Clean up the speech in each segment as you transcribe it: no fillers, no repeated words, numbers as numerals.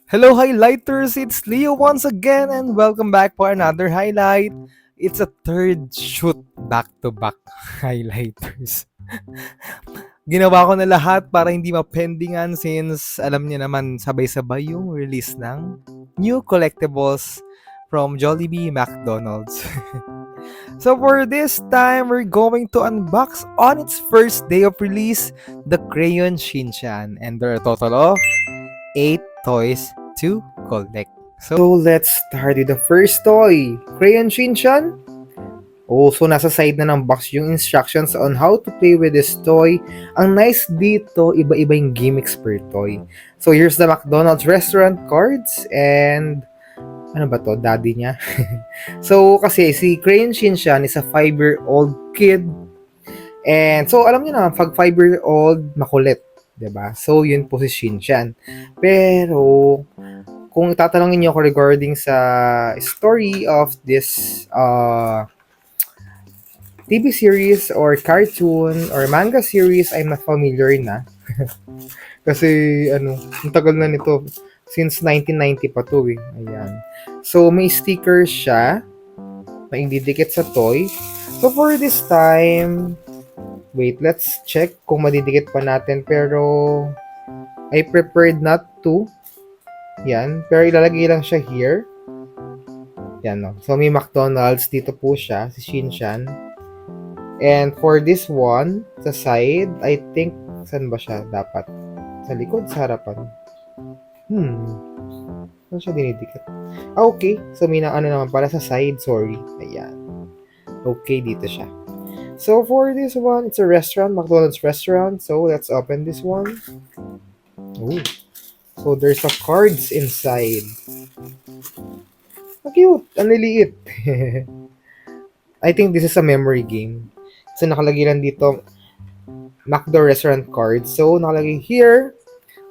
Hello, highlighters! It's Leo once again, and welcome back for another highlight. It's a third shoot back-to-back highlighters. Ginawa ko na lahat para hindi mapendingan since alam niya naman sabay-sabay yung release ng new collectibles from Jollibee McDonald's. So for this time, we're going to unbox on its first day of release, the Crayon Shinchan. And there are a total of 8 toys to collect. So let's start with the first toy, Crayon Shinchan. So nasa side na ng box yung instructions on how to play with this toy. Ang nice dito, iba-iba yung gimmicks per toy. So here's the McDonald's restaurant cards and ano ba to? Daddy niya. So kasi si Crayon Shinchan is a 5-year-old kid. And so alam niyo na, pag 5-year-old makulit, 'di ba? So yun po si Shinchan. Pero kung tatanungin niyo ako regarding sa story of this TV series or cartoon or manga series, I'm not familiar na. Kasi ang tagal na nito. Since 1990 pa to eh. Ayan. So may sticker siya. May ididikit sa toy. So for this time, wait, let's check kung madidikit pa natin. Pero I prepared not to. Yan. Pero ilalagay lang siya here. Yan, no. So may McDonald's. Dito po siya. Si Shinchan. And for this one, sa side, I think, saan ba siya dapat? Sa likod, sa harapan. Saan siya dinidikit? Okay. So, may naman pala sa side. Sorry. Ayan. Okay, dito siya. So, for this one, it's a restaurant. McDonald's restaurant. So, let's open this one. Ooh. So, there's a cards inside. Ang cute. Ang liliit. I think this is a memory game. So, nakalagay lang dito McDo restaurant cards. So, nakalagay here.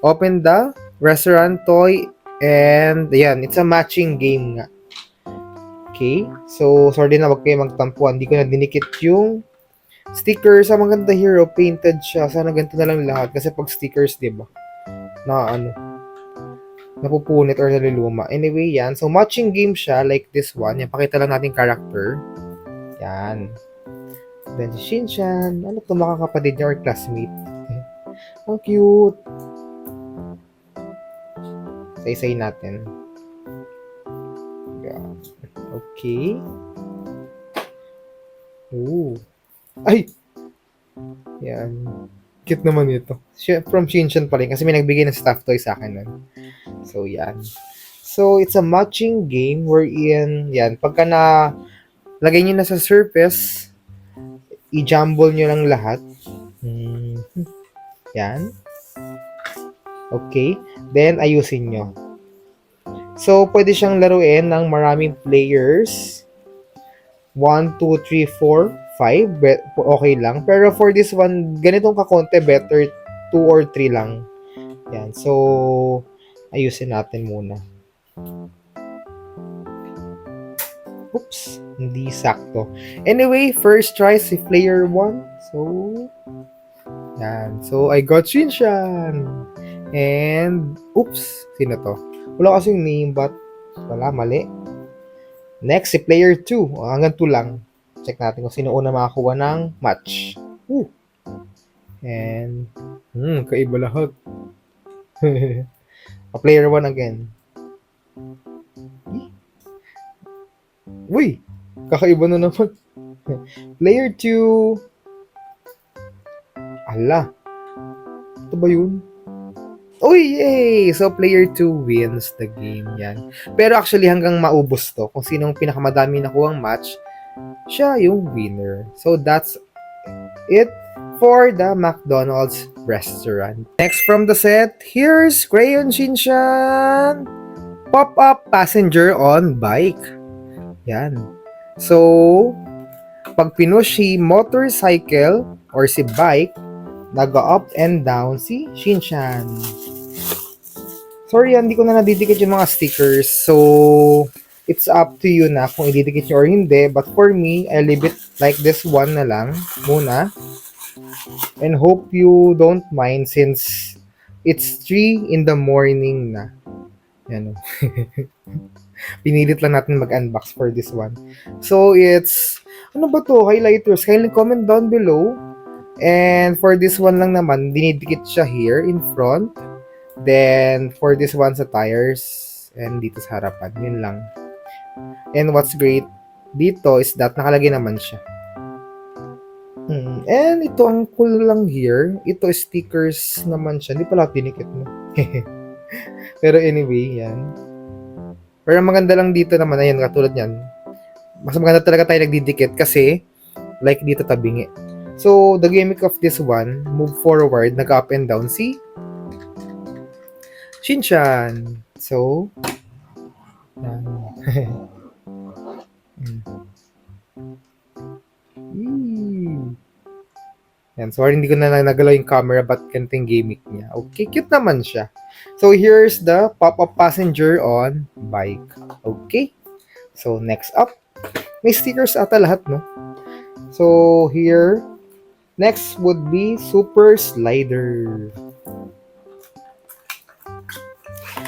Open the restaurant toy. And, ayan, it's a matching game nga. Okay. So, sorry na wag kayo magtampuan. Hindi ko na dinikit yung stickers. Ang maganda hero, painted siya. Sana ganito na lang lahat. Kasi pag stickers, diba? Napupunit or naliluma. Anyway, yan. So, matching game siya like this one. Yan, pakita lang natin character. Yan. Then, si Shinchan. Ano to, makakapatid niya or classmate? Ang cute. Say natin. Yeah. Okay. Ooh. Ay! Yan. Cute naman ito. From Shinchan pa rin. Kasi may nagbigay ng stuffed toy sa akin nun. So, yan. So, it's a matching game wherein, yan, pagka na lagay nyo na sa surface, i-jumble nyo lang lahat. Yan. Okay. Then, ayusin nyo. So, pwede siyang laruin ng maraming players. 1, 2, 3, 4, 5. Okay lang. Pero for this one, ganitong kakonte, better 2 or 3 lang. Yan. So, ayusin natin muna. Oops. Hindi sakto. Anyway, first try si player 1. So, yan. So, I got Shinchan. And, oops, sino to? Wala kasing name, but wala, mali. Next, si player 2. Hanggang 2 lang. Check natin kung sino una makakuha ng match. And, kaiba lahat. Player 1 again. Uy, kakaiba na naman. Player 2. Ala. Ito ba yun? Uy, yay! So, player 2 wins the game. Yan. Pero actually, hanggang maubos to, kung sinong pinakamadami nakuhang match, siya yung winner. So, that's it for the McDonald's restaurant. Next from the set, here's Crayon Shinchan! Pop-up passenger on bike. Yan. So, pag pinush si motorcycle or si bike, nag-up and down si Shinchan. Sorry, hindi ko na nadidikit yung mga stickers. So, it's up to you na kung ididikit nyo or hindi. But for me, I leave it like this one na lang muna. And hope you don't mind since it's 3 in the morning na. Yan. Pinilit lang natin mag-unbox for this one. So, it's, ano ba to? Highlighters. Kindly comment down below. And for this one lang naman, dinidikit siya here in front. Then, for this one sa tires. And dito sa harapan. Yun lang. And what's great dito is that nakalagay naman siya. And ito ang cool lang here. Ito stickers naman siya. Hindi pala dinikit mo. Pero anyway, yan. Pero maganda lang dito naman, ayan, katulad yan. Mas maganda talaga tayo nagdidikit kasi like dito tabingi. So, the gimmick of this one, move forward, nag-up and down, see? Shinchan! So, yan. Yan. Sorry, hindi ko na nagalaw yung camera but ganito yung gimmick niya. Okay, cute naman siya. So, here's the pop-up passenger on bike. Okay. So, next up. May stickers ata lahat, no? So, here. Next would be super slider.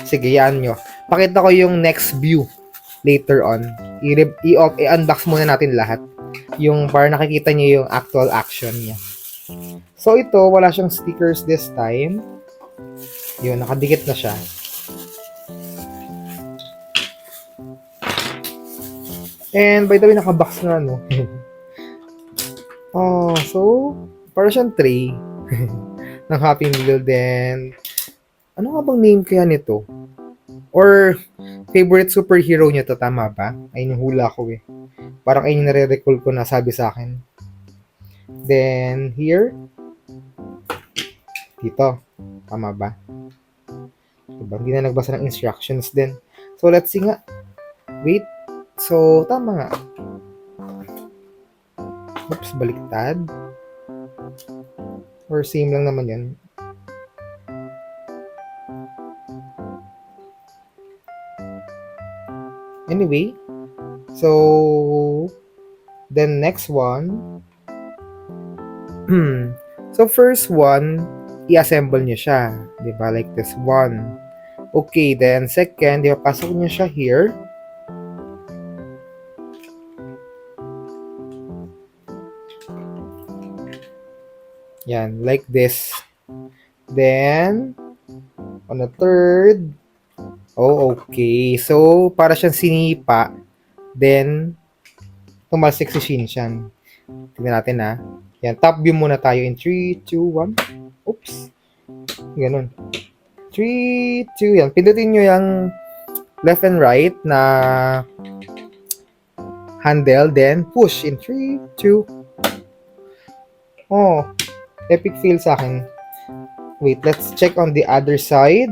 Sige, yan nyo. Pakita ko yung next view later on. I-unbox muna natin lahat. Yung para nakikita nyo yung actual action niya. So, ito, wala siyang stickers this time. Yun, nakadikit na siya. And, by the way, nakabox na, no? Oh, so, para siyang tray. ng Happy Meal din. Ano nga bang name kaya nito? Or, favorite superhero niya to, tama ba? Ayun yung hula ko eh. Parang ayun yung nare-recall ko na sabi sa akin. Then, here. Dito. Tama ba? Diba? Hindi na nagbasa ng instructions din. So, let's see nga. Wait. So, tama nga. Oops, baliktad. Or same lang naman yan. Anyway. So, then next one. So, first one, i-assemble nyo siya. Diba? Like this one. Okay, then second, diba, pasok nyo siya here. Yan, like this. Then, on the third, oh, okay. So, para siyang sinipa. Then, tumalsik si Shinchan. Tignan natin ha. Yan, top view muna tayo in 3, 2, 1. Oops. Ganun. 3, 2, yan. Pindutin nyo yung left and right na handle, then push in 3, 2. Oh, epic fail sa akin. Wait, let's check on the other side.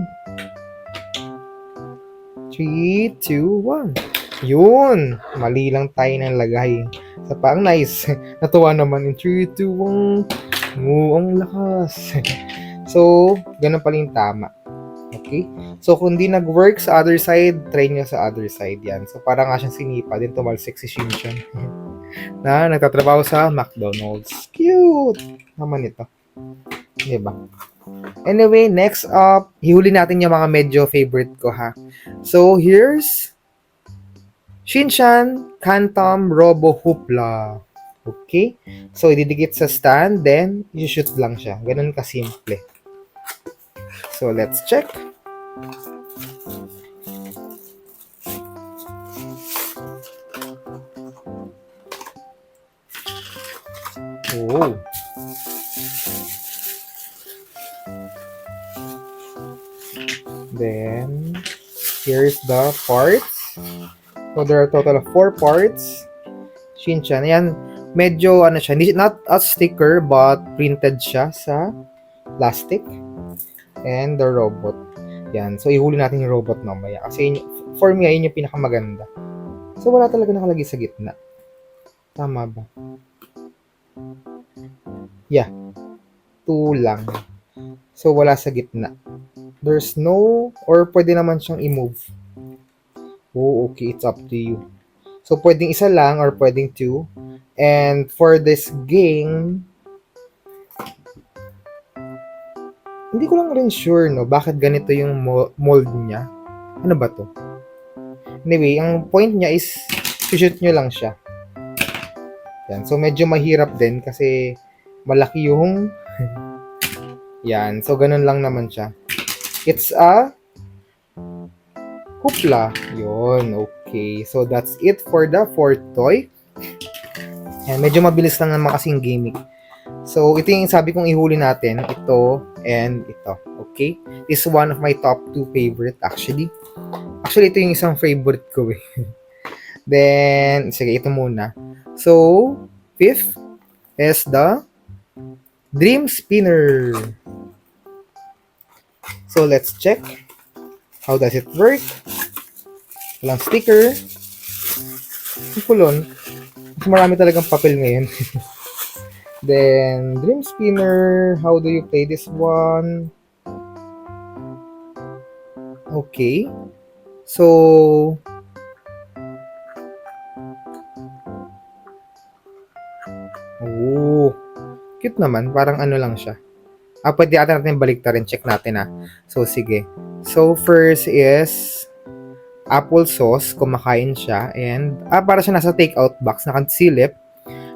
3, 2, 1. Yun! Mali lang tayo ng lagay. Sa pang nice. Natuwa naman in 3, 2, 1. Ang lakas. So, ganun pala yung tama. Okay? So, kung di nag-work sa other side, try nyo sa other side yan. So, para nga siyang sinipa din tumalsik si Shinchan. na nagtatrabaho sa McDonald's. Cute! Naman ito. Diba? Anyway, next up, hihuli natin yung mga medyo favorite ko ha. So, here's Shinchan Kantam Robo Hoopla. Okay? So, ididikit sa stand, then, i-shoot lang siya. Ganun kasimple. So, let's check. Oh. Then, here's the parts. So, there are a total of 4 parts. Shinchan. Ayan, medyo, ano siya, not a sticker, but printed siya sa plastic. And the robot. Yan. So, ihuli natin yung robot mamaya. Kasi, for me, ayun yung pinakamaganda. So, wala talaga nakalagay sa gitna. Tama ba? Yeah. 2 lang. So, wala sa gitna. There's no, or pwede naman siyang i-move. Oh, okay. It's up to you. So, pwedeng isa lang or pwedeng 2. And for this game, hindi ko lang rin sure, no, bakit ganito yung mold niya. Ano ba to? Anyway, ang point niya is shoot nyo lang siya. Yan. So, medyo mahirap din kasi malaki yung yan. So, ganun lang naman siya. It's a hoopla. Yun. Okay. So, that's it for the fourth toy. Yan. Medyo mabilis lang naman kasing gimmick. So, ito yung sabi kong ihuli natin. Ito and ito. Okay? This is one of my top 2 favorite actually. Actually, ito yung isang favorite ko eh. Then, sige, ito muna. So, fifth is the Dream Spinner. So, let's check. How does it work? Walang sticker. Ang kulon. Mas marami talagang papel ngayon. Then, Dream Spinner. How do you play this one? Okay. So, oh, cute naman. Parang ano lang siya. Pwede natin baliktarin. Check natin So, sige. So, first is applesauce. Kumakain siya. And, para siya nasa takeout box. Nakasilip.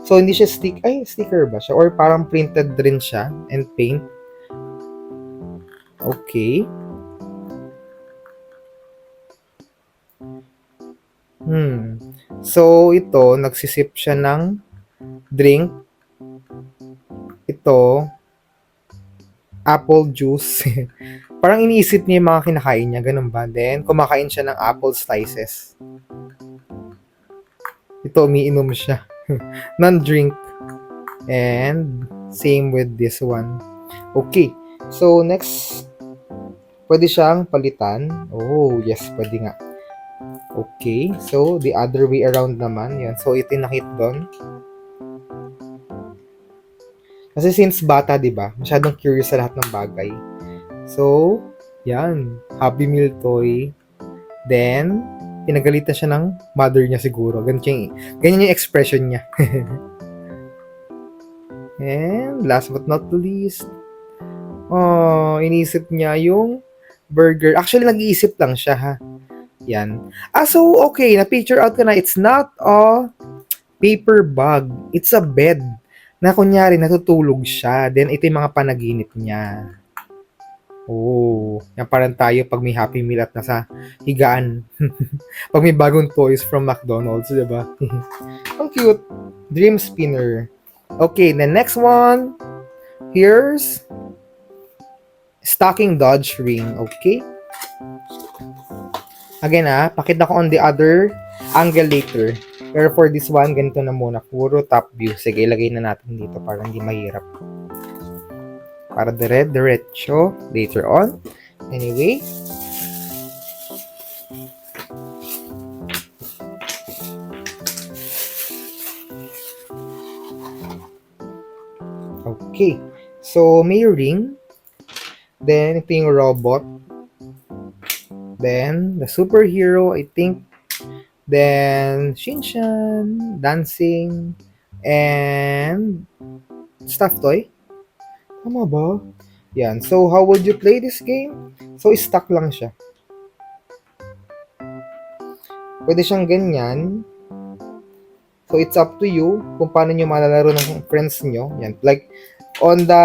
So, hindi siya sticker ba siya? Or parang printed rin siya. And paint. Okay. So, ito, nagsisip siya ng drink. Ito, apple juice. Parang iniisip niya yung mga kinakain niya. Ganun ba? Then, kumakain siya ng apple slices. Ito, umiinom siya. Non-drink. And, same with this one. Okay. So, next, pwede siyang palitan. Oh, yes, pwede nga. Okay, so the other way around naman, yan. So ito yung nakita doon. Kasi since bata, 'di ba? Masyadong curious sa lahat ng bagay. So, yan, Happy Meal toy. Then, pinagalitan siya ng mother niya siguro. Ganyan yung expression niya. And last but not least, inisip niya yung burger. Actually, nag-iisip lang siya, ha. Yan. So, okay, na-picture out ko na. It's not a paper bag. It's a bed. Na kunyari, natutulog siya. Then, ito yung mga panaginip niya. Oh, yan parang tayo pag may Happy Meal at nasa higaan. Pag may bagong toys from McDonald's, diba? Ang cute. Dream Spinner. Okay, the next one. Here's Stocking Dodge Ring. Okay? Again pakita ko on the other angle later. Pero for this one, ganito na muna. Puro top view. Sige, ilagay na natin dito para hindi mahirap. Para diretso later on. Anyway. Okay. So, may ring. Then, ito yung robot. Then, the superhero, I think. Then, Shinchan, dancing, and stuffed toy. Tama ba? Yan. So, how would you play this game? So, stuck lang siya. Pwede siyang ganyan. So, it's up to you kung paano nyo malalaro ng friends nyo. Yan. Like, on the...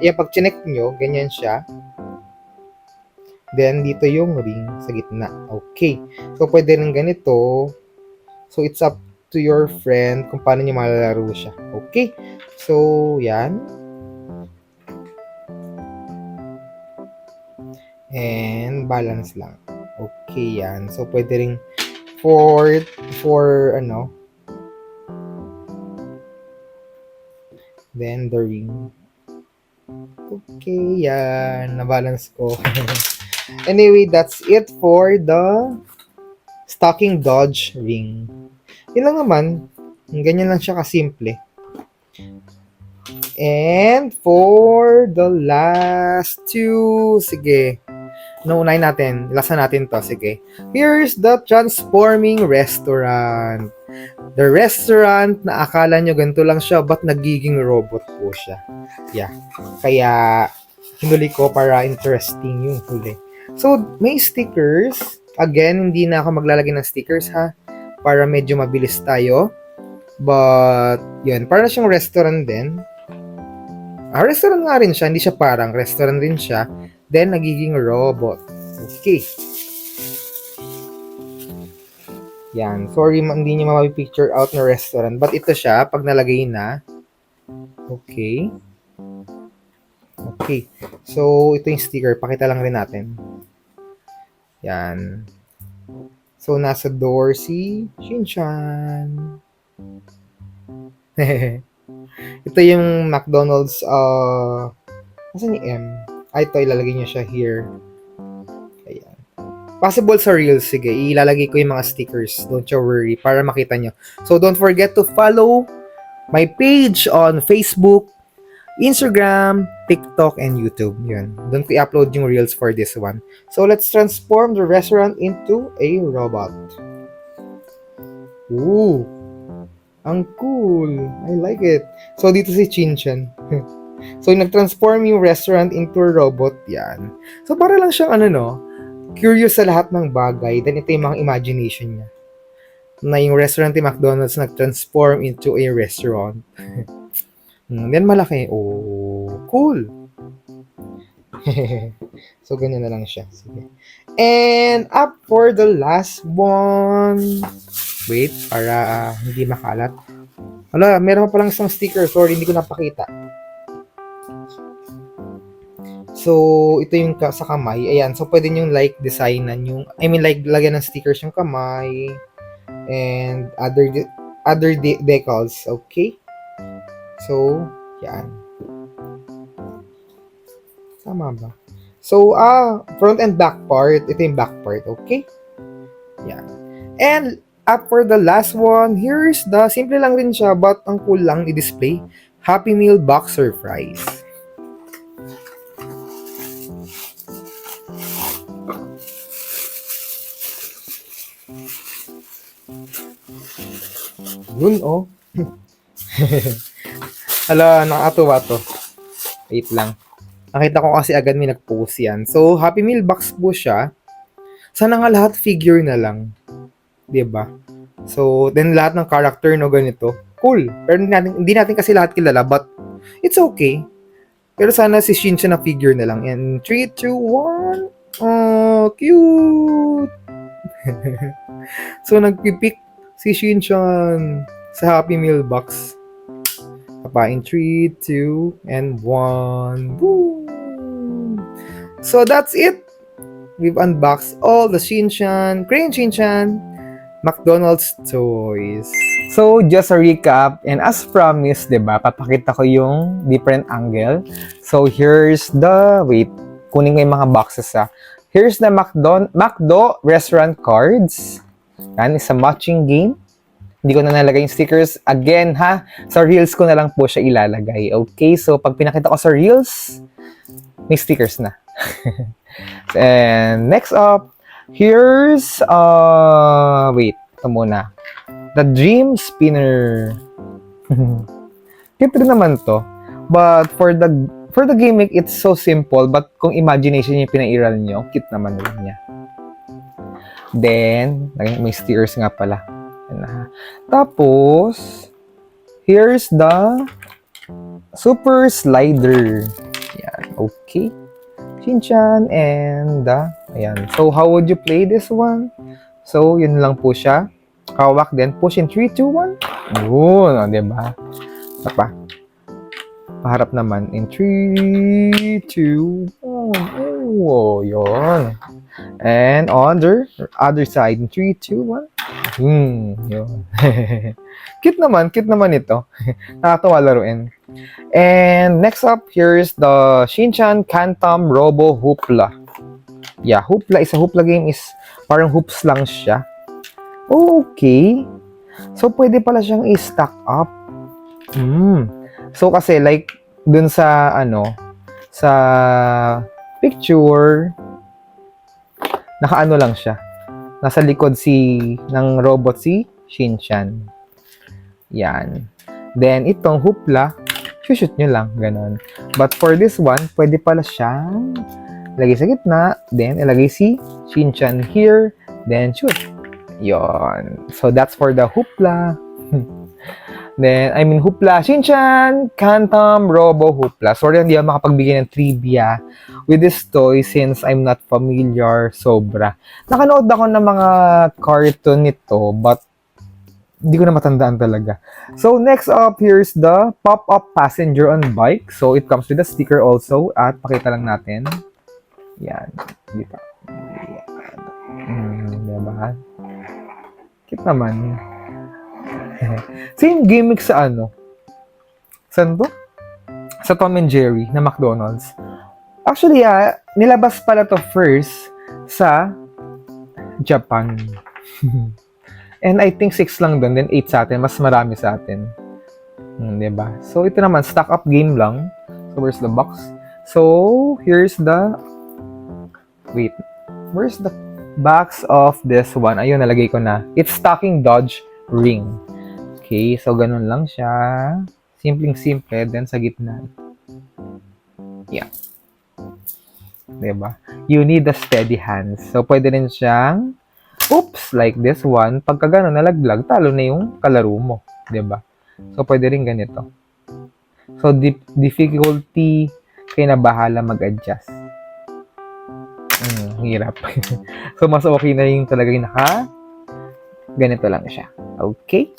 Yan, pag chinek nyo, ganyan siya. Then, dito yung ring sa gitna. Okay. So, pwede rin ganito. So, it's up to your friend kung paano niya malalaro siya. Okay. So, yan. And, balance lang. Okay, yan. So, pwede rin for then, the ring. Okay, yan. Na-balance ko. Anyway, that's it for the Stocking Dodge Ring. Yun lang naman. Ganyan lang siya kasimple. And for the last two, sige. Naunahin natin. Ilasan natin to. Sige. Here's the transforming restaurant. The restaurant na akala nyo ganito lang siya, but nagiging robot po siya. Yeah. Kaya, hinuli ko para interesting yung huli. So, may stickers. Again, hindi na ako maglalagay ng stickers ha. Para medyo mabilis tayo. But, yun. Para siyang restaurant din. Restaurant nga rin siya. Hindi siya parang. Restaurant rin siya. Then, nagiging robot. Okay. Yan. Sorry, hindi niyo mapipicture out na restaurant. But ito siya, pag nalagay na. Okay. Okay. So, ito yung sticker. Pakita lang rin natin. Yan. So, nasa door si Shinchan. Ito yung McDonald's, nasan yung M? Ito, ilalagay niyo siya here. Ayan. Possible sa Reels, sige. Ilalagay ko yung mga stickers. Don't you worry, para makita nyo. So, don't forget to follow my page on Facebook, Instagram, TikTok, and YouTube. Yun. Doon ko i-upload yung Reels for this one. So, let's transform the restaurant into a robot. Ooh! Ang cool! I like it. So, dito si Shinchan. So, nag-transform yung restaurant into a robot. Yan. So, para lang siyang curious sa lahat ng bagay. Then, ito yung mga imagination niya. Na yung restaurant ni McDonald's nag-transform into a restaurant. Then, malaki. Oh, cool! So, ganyan na lang siya. Sige. And, up for the last one. Wait, para hindi makalat. Hala, meron pa palang isang sticker. Sorry, hindi ko napakita. So, ito yung sa kamay. Ayan, so pwede nyo designan yung, lagyan ng stickers yung kamay. And other decals. Okay? So, yan. Tama ba? So, front and back part. Ito yung back part. Okay? Yan. And, up for the last one, here's the, simple lang rin siya, but ang cool lang i-display, Happy Meal Box Surprise. Yun, oh. Hala, nakakatuwa to. Wait lang. Nakita ko kasi agad may nag-post yan. So, Happy Meal Box po siya. Sana nga lahat figure na lang. Diba? So, then lahat ng character ganito. Cool. Pero hindi natin kasi lahat kilala, but it's okay. Pero sana si Shinchan na figure na lang. And 3, 2, 1. Oh, cute! So, nagpipick si Shinchan sa Happy Meal Box. In 3, 2, and 1. Boom! So, that's it. We've unboxed all the Shinchan, Crayon Shinchan, McDonald's toys. So, just a recap, and as promised, diba, papakita ko yung different angle. So, here's the, wait, kunin ko yung mga boxes Here's the McDo restaurant cards. Yan, is a matching game. Hindi ko na nalagay yung stickers. Again, sa Reels ko na lang po siya ilalagay. Okay, so pag pinakita ko sa Reels, may stickers na. And next up, here's, wait, ito muna. The Dream Spinner. Cute rin naman to. But for the gimmick, it's so simple. But kung imagination yung pinairal nyo, cute naman rin niya. Then, may stickers nga pala. Tapos, here's the Super Slider. Yan, okay. Shinchan and ayan. So, how would you play this one? So, yun lang po siya. Hawak din. Push in 3, 2, 1. Yun, diba? Pa. Paharap naman. In 3, 2, 1. Oh, yun. And on the other side. In 3, 2, 1. Yun. Cute naman ito. Nakatawa laruin. And next up, here's the Shinchan Kantam Robo Hoopla. Yeah, Hoopla is a Hoopla game is parang hoops lang siya. Okay. So, pwede pala siyang i-stack up. So, kasi like, dun sa, sa picture, nakaano lang siya. Nasa likod ng robot si Shinchan. Yan. Then, itong hoopla, shoot nyo lang. Ganon. But for this one, pwede pala siyang Ilagay sa gitna, then ilagay si Shinchan here, then shoot. Yon. So that's for the hoopla. Then, hoopla, Shinchan, Kantam, Robo, hoopla. Sorry, hindi ako makapagbigay ng trivia with this toy since I'm not familiar, sobra. Nakanood ako ng mga cartoon nito, but hindi ko na matandaan talaga. So, next up, here's the pop-up passenger on bike. So, it comes with a sticker also. At pakita lang natin. Yan. Dito. Yan. Diba? Cute naman. Same gimmick sa ano? Saan to? Sa Tom and Jerry na McDonald's. Actually, nilabas pala to first sa Japan. And I think 6 lang doon, then 8 sa atin. Mas marami sa atin. Diba? So, ito naman, stock-up game lang. So, where's the box? So, here's the... Wait. Where's the box of this one? Ayun, nalagay ko na. It's Stocking Dodge Ring. Okay, so ganun lang siya. Simpleng-simple, then sa gitna. Yeah. Diba? You need a steady hands. So, pwede rin siyang, oops, like this one. Pagka ganun, nalaglag, talo na yung kalaro mo. Diba? So, pwede rin ganito. So, difficulty, kayo na bahala mag-adjust. Hirap. So, mas okay na yung talaga yung ganito lang siya. Okay?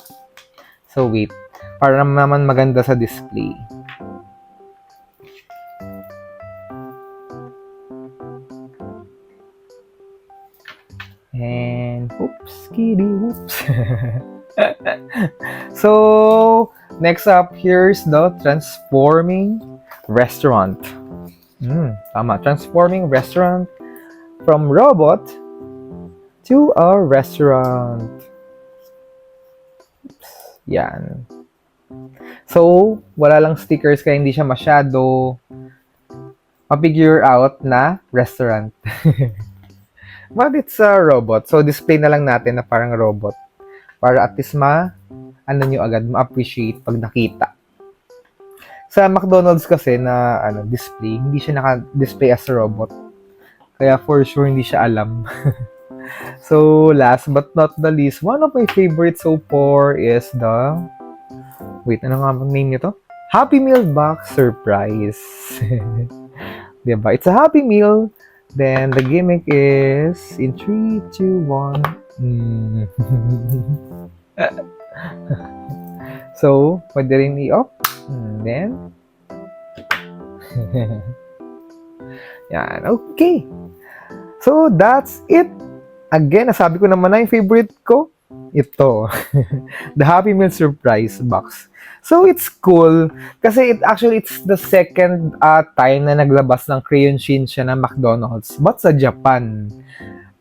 So, wait. Para naman maganda sa display. And, oops, kitty, whoops. So, next up, here's the transforming restaurant. Tama. Transforming restaurant from robot to a restaurant. Oops. Yan. So, wala lang stickers kaya hindi siya masyado ma-figure out na restaurant. But it's a robot. So, display na lang natin na parang robot. Para at least ma-appreciate pag nakita. Sa McDonald's kasi na display, hindi siya naka-display as a robot. Kaya for sure, hindi siya alam. So, last but not the least, one of my favorites so far is the... Wait, ano nga ang name nito? Happy Meal Box Surprise. Diba? It's a Happy Meal. Then, the gimmick is in 3, 2, 1. So, pwede rin i-off. Then, yan. Okay. So, that's it. Again, nasabi ko naman na yung favorite ko. Ito. The Happy Meal Surprise Box. So, it's cool. Kasi it's the second time na naglabas ng Crayon Shinchan na McDonald's. But sa Japan.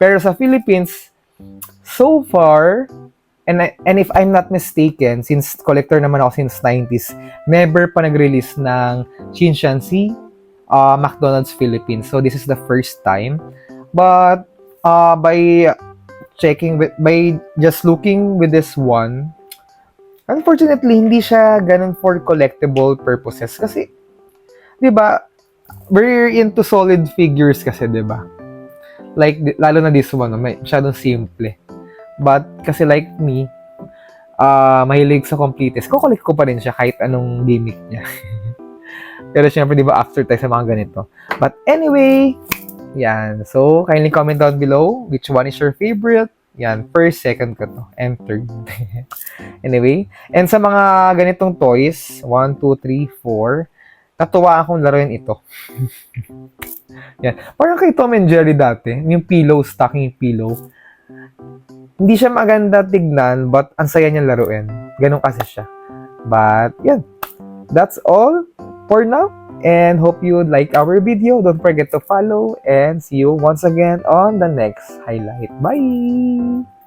Pero sa Philippines, so far, and if I'm not mistaken, since collector naman ako since 90s, never pa nag-release ng Shinchan si McDonald's Philippines. So, this is the first time. But, by just looking with this one, unfortunately, hindi siya ganun for collectible purposes. Kasi, di ba, we're into solid figures kasi, di ba? Like, lalo na this one, masyadong simple. But, kasi like me, mahilig sa completist, kukulik ko pa rin siya kahit anong gimmick niya. Pero syempre, di ba, after tayo sa mga ganito. But anyway, yan. So, kindly comment down below which one is your favorite. Yan, first, second ko to. And third. Anyway, and sa mga ganitong toys, 1, 2, 3, 4, natuwa akong laruin ito. Yan. Parang kay Tom and Jerry dati, yung pillow, stocking pillow. Hindi siya maganda tignan, but ang saya niyang laruin. Ganun kasi siya. But, yan. That's all for now. And hope you like our video. Don't forget to follow and see you once again on the next highlight. Bye!